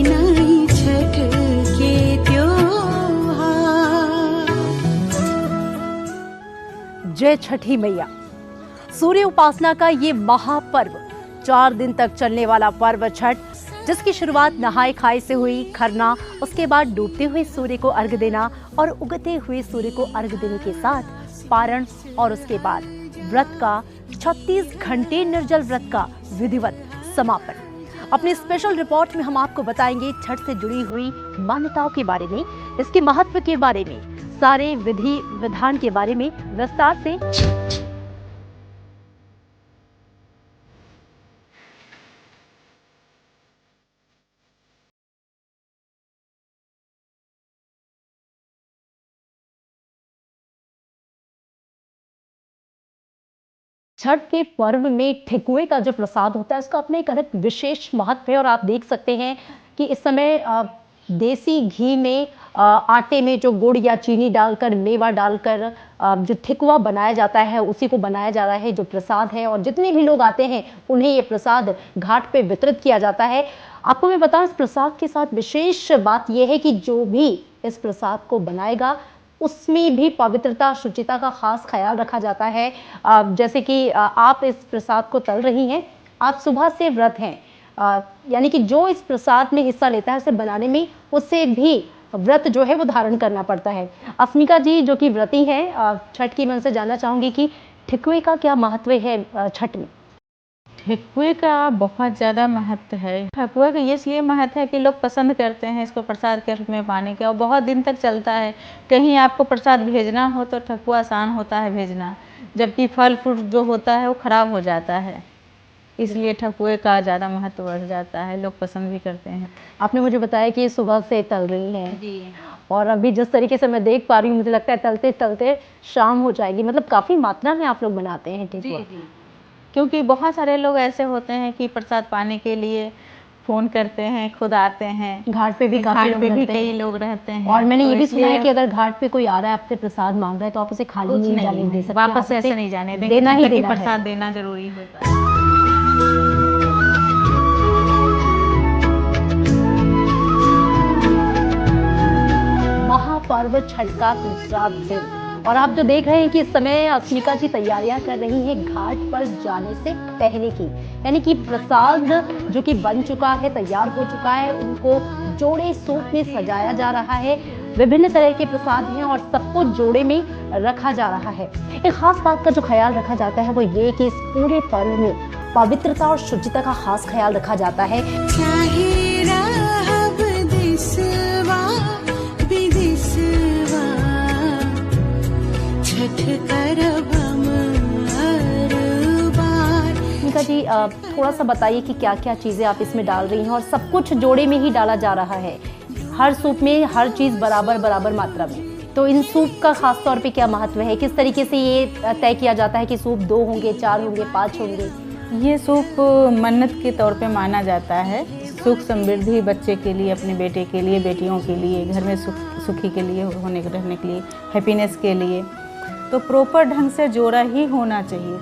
मनाई छठ के त्योहार। जय छठी मैया। सूर्य उपासना का ये महापर्व 4 दिन तक चलने वाला पर्व छठ, जिसकी शुरुआत नहाए खाए से हुई। खरना, उसके बाद डूबते हुए सूर्य को अर्घ देना और उगते हुए सूर्य को अर्घ देने के साथ पारण और उसके बाद व्रत का 36 घंटे निर्जल व्रत का विधिवत समापन। अपनी स्पेशल रिपोर्ट में हम आपको बताएंगे छठ से जुड़ी हुई मान्यताओं के बारे में, इसके महत्व के बारे में, सारे विधि विधान के बारे में विस्तार से। छठ के पर्व में ठेकुए का जो प्रसाद होता है उसका अपना एक अलग विशेष महत्व है। और आप देख सकते हैं कि इस समय देसी घी में आटे में जो गुड़ या चीनी डालकर, मेवा डालकर जो ठेकुआ बनाया जाता है उसी को बनाया जा रहा है, जो प्रसाद है। और जितने भी लोग आते हैं उन्हें ये प्रसाद घाट पे वितरित किया जाता है। आपको मैं बताऊं, इस प्रसाद के साथ विशेष बात यह है कि जो भी इस प्रसाद को बनाएगा उसमें भी पवित्रता, शुचिता का खास ख्याल रखा जाता है। जैसे कि आप इस प्रसाद को तल रही हैं, आप सुबह से व्रत हैं, यानी कि जो इस प्रसाद में हिस्सा लेता है उसे बनाने में उससे भी व्रत जो है वो धारण करना पड़ता है। अस्मिका जी जो कि व्रती हैं छठ की, मैं उनसे जानना चाहूँगी कि ठेकुए का क्या महत्व है छठ में? ठेकुए का बहुत ज़्यादा महत्व है। ठेकुए का ये इसलिए महत्व है कि लोग पसंद करते हैं इसको प्रसाद के रूप में पाने के, और बहुत दिन तक चलता है। कहीं आपको प्रसाद भेजना हो तो ठेकुआ आसान होता है भेजना, जबकि फल फ्रूट जो होता है वो ख़राब हो जाता है, इसलिए ठेकुए का ज़्यादा महत्व बढ़ जाता है, लोग पसंद भी करते हैं। आपने मुझे बताया कि सुबह से तल रही हैं जी, और अभी जिस तरीके से मैं देख पा रही हूँ मुझे लगता है तलते तलते शाम हो जाएगी। मतलब काफ़ी मात्रा में आप लोग बनाते हैं ठेकुआ। जी, क्योंकि बहुत सारे लोग ऐसे होते हैं कि प्रसाद पाने के लिए फ़ोन करते हैं, खुद आते हैं। घाट पे भी काफी घाट पे भी रहते हैं। कई लोग रहते हैं। और मैंने तो ये भी सुना है इसलिए कि अगर घाट पे कोई आ रहा है आपसे प्रसाद मांग रहा है तो आप उसे खाली नहीं जाने दे सकते, वापस आप ऐसे उसे नहीं जाने देंगे, देना ही जब तक कि देना है। प्रसाद देना जरूरी होता है। महापर्व छठ का दूसरा दिन, और आप जो देख रहे हैं कि इस समय अस्मिका जी तैयारियां कर रही हैं घाट पर जाने से पहले की, यानी कि प्रसाद जो कि बन चुका है, तैयार हो चुका है, उनको जोड़े सूप में सजाया जा रहा है। विभिन्न तरह के प्रसाद हैं और सबको जोड़े में रखा जा रहा है। एक खास बात का जो ख्याल रखा जाता है वो ये कि इस पूरे पर्व में पवित्रता और शुचिता का खास ख्याल रखा जाता है। चाहे रहब दिसवा विदिसवा, छठ करब हम हर बार। अस्मिका जी थोड़ा सा बताइए कि क्या क्या चीज़ें आप इसमें डाल रही हैं, और सब कुछ जोड़े में ही डाला जा रहा है, हर सूप में हर चीज़ बराबर बराबर मात्रा में। तो इन सूप का खास तौर पे क्या महत्व है? किस तरीके से ये तय किया जाता है कि सूप 2 होंगे, 4 होंगे, 5 होंगे? ये सूप मन्नत के तौर पे माना जाता है, सुख समृद्धि बच्चे के लिए, अपने बेटे के लिए, बेटियों के लिए, घर में सुखी के लिए, होने रहने के लिए, हैप्पीनेस के लिए। तो प्रॉपर ढंग से जोड़ा ही होना चाहिए।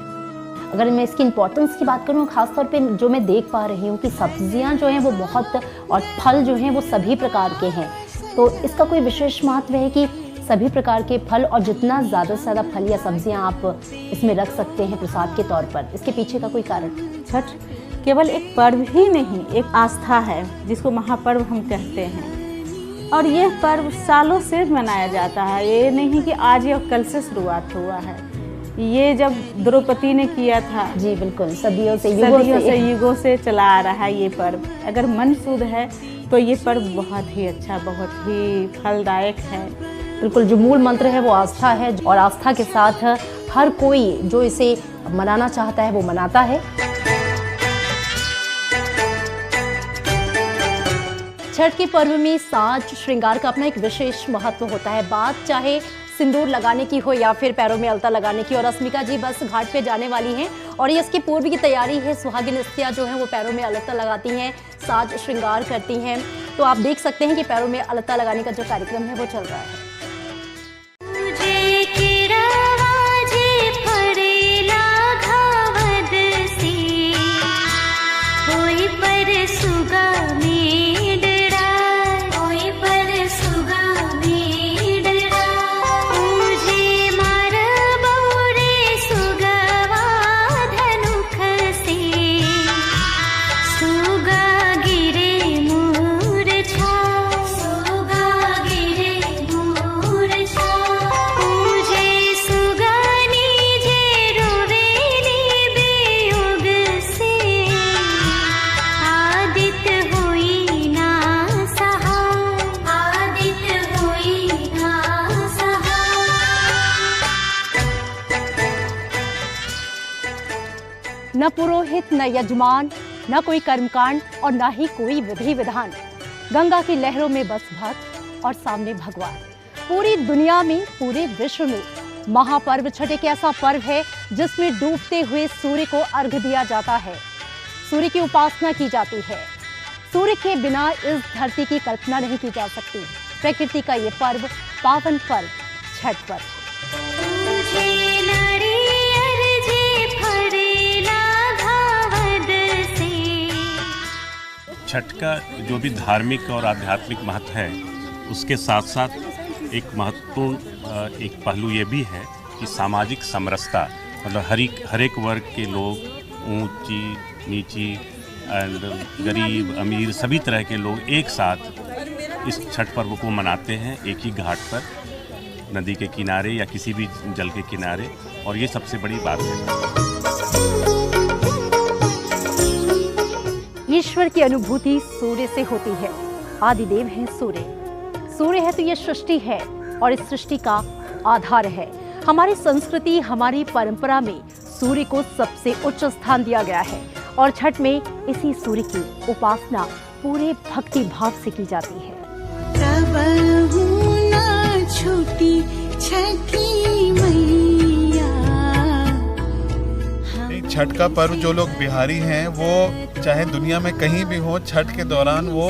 अगर मैं इसकी इम्पोर्टेंस की बात करूँ, खासतौर पे जो मैं देख पा रही हूँ कि सब्जियाँ जो हैं वो बहुत, और फल जो हैं वो सभी प्रकार के हैं, तो इसका कोई विशेष महत्व है कि सभी प्रकार के फल और जितना ज़्यादा से ज़्यादा फल या सब्जियाँ आप इसमें रख सकते हैं प्रसाद के तौर पर, इसके पीछे का कोई कारण? छठ केवल एक पर्व ही नहीं, एक आस्था है जिसको महापर्व हम कहते हैं, और ये पर्व सालों से मनाया जाता है। ये नहीं कि आज या कल से शुरुआत हुआ है, ये जब द्रौपदी ने किया था, जी बिल्कुल, सदियों से युगों से चला आ रहा है ये पर्व। अगर मन शुद्ध है तो ये पर्व बहुत ही अच्छा, बहुत ही फलदायक है। बिल्कुल, जो मूल मंत्र है वो आस्था है, और आस्था के साथ हर कोई जो इसे मनाना चाहता है वो मनाता है। छठ के पर्व में साज श्रृंगार का अपना एक विशेष महत्व होता है। बात चाहे सिंदूर लगाने की हो या फिर पैरों में अलता लगाने की। और अस्मिका जी बस घाट पे जाने वाली हैं और ये इसकी पूर्व की तैयारी है। सुहागिन स्त्रियां जो हैं वो पैरों में अलता लगाती हैं, साज श्रृंगार करती हैं। तो आप देख सकते हैं कि पैरों में अलता लगाने का जो कार्यक्रम है वो चल रहा है। पर सुगा में न पुरोहित, न यजमान, न कोई कर्मकांड और न ही कोई विधि विधान। गंगा की लहरों में बस भक्त और सामने भगवान। पूरी दुनिया में, पूरे विश्व में महापर्व छठ एक ऐसा पर्व है जिसमें डूबते हुए सूर्य को अर्घ्य दिया जाता है, सूर्य की उपासना की जाती है। सूर्य के बिना इस धरती की कल्पना नहीं की जा सकती। प्रकृति का ये पर्व, पावन पर्व, छठ पर्व। छठ का जो भी धार्मिक और आध्यात्मिक महत्व है, उसके साथ साथ एक महत्वपूर्ण एक पहलू ये भी है कि सामाजिक समरसता, मतलब हर एक वर्ग के लोग, ऊंची नीची एंड गरीब अमीर सभी तरह के लोग एक साथ इस छठ पर्व को मनाते हैं, एक ही घाट पर, नदी के किनारे या किसी भी जल के किनारे, और ये सबसे बड़ी बात है। ईश्वर की अनुभूति सूर्य से होती है। आदिदेव है सूर्य। सूर्य है तो ये सृष्टि है और इस सृष्टि का आधार है। हमारी संस्कृति, हमारी परंपरा में सूर्य को सबसे उच्च स्थान दिया गया है और छठ में इसी सूर्य की उपासना पूरे भक्ति भाव से की जाती है। छूटी छठी मैया। छठ का पर्व जो लोग बिहारी हैं वो चाहे दुनिया में कहीं भी हो, छठ के दौरान वो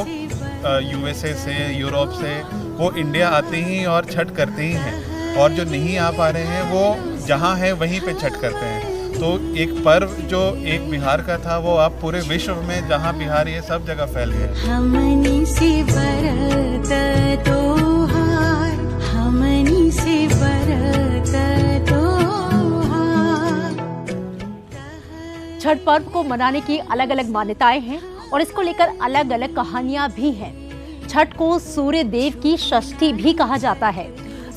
यूएसए से, यूरोप से वो इंडिया आते ही और छठ करते ही हैं, और जो नहीं आ पा रहे हैं वो जहाँ हैं वहीं पे छठ करते हैं। तो एक पर्व जो एक बिहार का था वो अब पूरे विश्व में, जहाँ बिहार ये सब जगह फैल गया। हमनी से बरत तोहार, हमनी से बरत तोहार। छठ पर्व को मनाने की अलग अलग मान्यताएं हैं और इसको लेकर अलग अलग कहानियां भी हैं। छठ को सूर्य देव की षष्ठी भी कहा जाता है।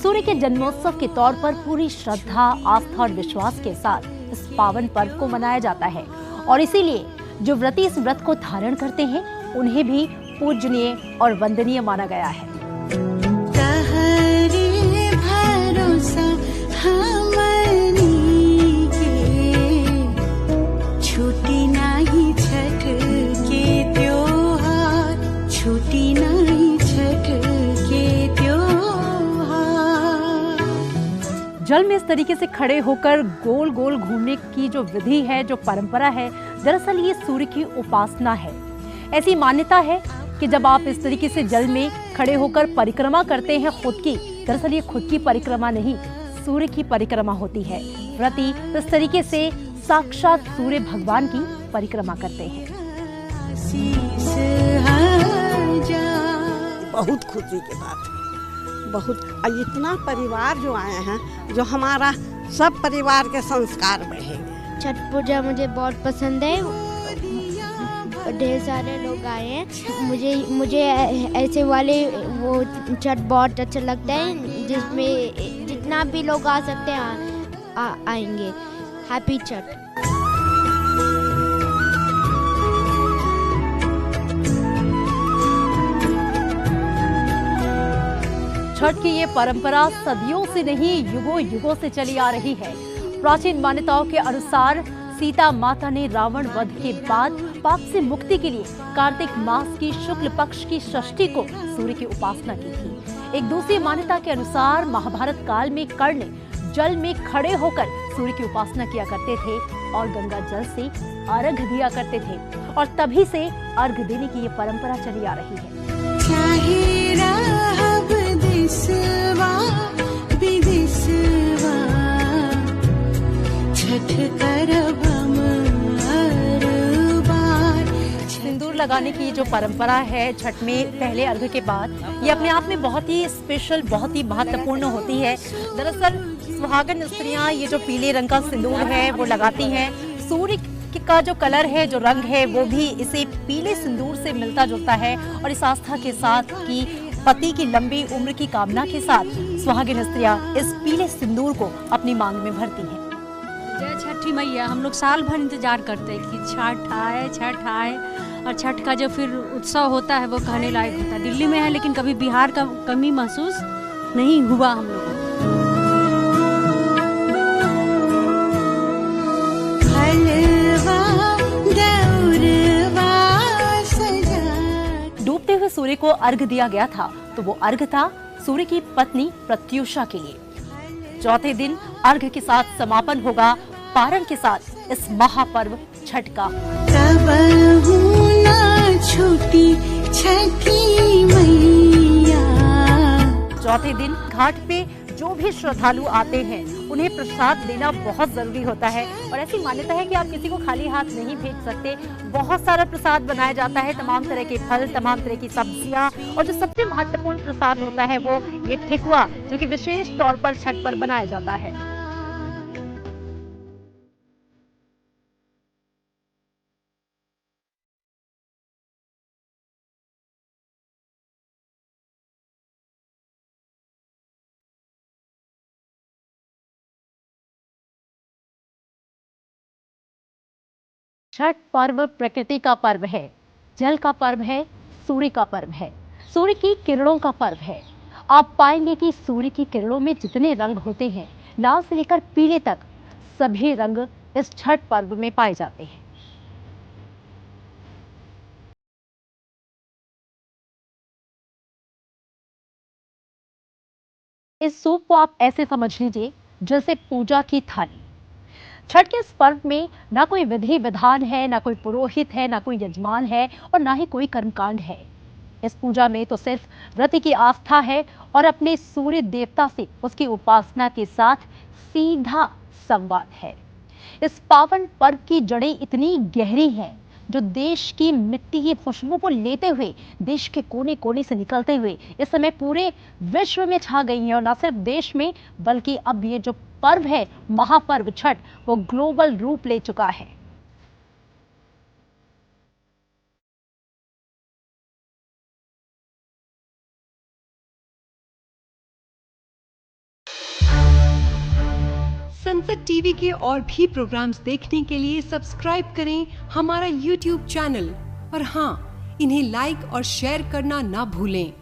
सूर्य के जन्मोत्सव के तौर पर पूरी श्रद्धा, आस्था और विश्वास के साथ इस पावन पर्व को मनाया जाता है और इसीलिए जो व्रती इस व्रत को धारण करते हैं उन्हें भी पूजनीय और वंदनीय माना गया है। तहरे भरोसा हमनी के, छूटी नाही छठ के त्योहार, छूटी नाही छठ के त्योहार। जल में इस तरीके से खड़े होकर गोल गोल घूमने की जो विधि है, जो परंपरा है, दरअसल ये सूर्य की उपासना है। ऐसी मान्यता है कि जब आप इस तरीके से जल में खड़े होकर परिक्रमा करते हैं खुद की, दरअसल ये खुद की परिक्रमा नहीं, सूर्य की परिक्रमा होती है। व्रती इस तरीके से साक्षात सूर्य भगवान की परिक्रमा करते हैं। बहुत खुशी की बात है, बहुत। इतना परिवार जो आए हैं, जो हमारा सब परिवार के संस्कार में है। छठ पूजा मुझे बहुत पसंद है। ढेर सारे लोग आए हैं। मुझे ऐसे वाले वो छठ बहुत अच्छा लगता है जिसमें जितना भी लोग आ सकते हैं आएंगे। हैप्पी छठ। छठ की ये परंपरा सदियों से नहीं, युगों युगों से चली आ रही है। प्राचीन मान्यताओं के अनुसार सीता माता ने रावण वध के बाद पाप से मुक्ति के लिए कार्तिक मास की शुक्ल पक्ष की षष्ठी को सूर्य की उपासना की थी। एक दूसरी मान्यता के अनुसार महाभारत काल में कर्ण जल में खड़े होकर सूर्य की उपासना किया करते थे और गंगा जल से अर्घ्य दिया करते थे और तभी से अर्घ्य देने की ये परंपरा चली आ रही है। चाहे रहब दिसवा विदिसवा, छठ करब हम हर बार। सिंदूर लगाने की जो परंपरा है छठ में पहले अर्घ्य के बाद, ये अपने आप में बहुत ही स्पेशल, बहुत ही महत्वपूर्ण होती है। दरअसल सुहागन स्त्रियां ये जो पीले रंग का सिंदूर है वो लगाती हैं। सूर्य का जो कलर है, जो रंग है, वो भी इसे पीले सिंदूर से मिलता जुलता है और इस आस्था के साथ कि पति की लंबी उम्र की कामना के साथ सुहागिन स्त्रियां इस पीले सिंदूर को अपनी मांग में भरती हैं। जय छठी मैया। हम लोग साल भर इंतजार करते हैं कि छठ आए और छठ का जो फिर उत्सव होता है वो कहने लायक होता है। दिल्ली में है लेकिन कभी बिहार का कमी महसूस नहीं हुआ हम लोगों को। हलवा उगते हुए सूर्य को अर्घ दिया गया था, तो वो अर्घ था सूर्य की पत्नी प्रत्यूषा के लिए। चौथे दिन अर्घ के साथ समापन होगा पारण के साथ इस महापर्व छठ का। कबहू ना छूटी छठी मैया। चौथे दिन घाट पे जो भी श्रद्धालु आते हैं उन्हें प्रसाद देना बहुत जरूरी होता है और ऐसी मान्यता है कि आप किसी को खाली हाथ नहीं भेज सकते। बहुत सारा प्रसाद बनाया जाता है, तमाम तरह के फल, तमाम तरह की सब्जियां, और जो सबसे महत्वपूर्ण प्रसाद होता है वो ये ठेकुआ, जो कि विशेष तौर पर छठ पर बनाया जाता है। छठ पर्व प्रकृति का पर्व है, जल का पर्व है, सूर्य का पर्व है, सूर्य की किरणों का पर्व है। आप पाएंगे कि सूर्य की किरणों में जितने रंग होते हैं, लाल से लेकर पीले तक, सभी रंग इस छठ पर्व में पाए जाते हैं। इस सूप को आप ऐसे समझ लीजिए जैसे पूजा की थाली। छठ के इस पर्व में ना कोई विधि विधान है, ना कोई पुरोहित है, ना कोई यजमान है और ना ही कोई कर्मकांड है। इस पूजा में तो सिर्फ व्रत की आस्था है और अपने सूर्य देवता से उसकी उपासना के साथ सीधा संवाद है। इस पावन पर्व की जड़ें इतनी गहरी हैं, जो देश की मिट्टी की खुशबू को लेते हुए देश के कोने कोने से निकलते हुए इस समय पूरे विश्व में छा गई हैं। और न सिर्फ देश में, बल्कि अब ये जो पर्व है, महापर्व छठ, वो ग्लोबल रूप ले चुका है। सनसेट टीवी के और भी प्रोग्राम्स देखने के लिए सब्सक्राइब करें हमारा YouTube चैनल और हाँ, इन्हें लाइक और शेयर करना ना भूलें।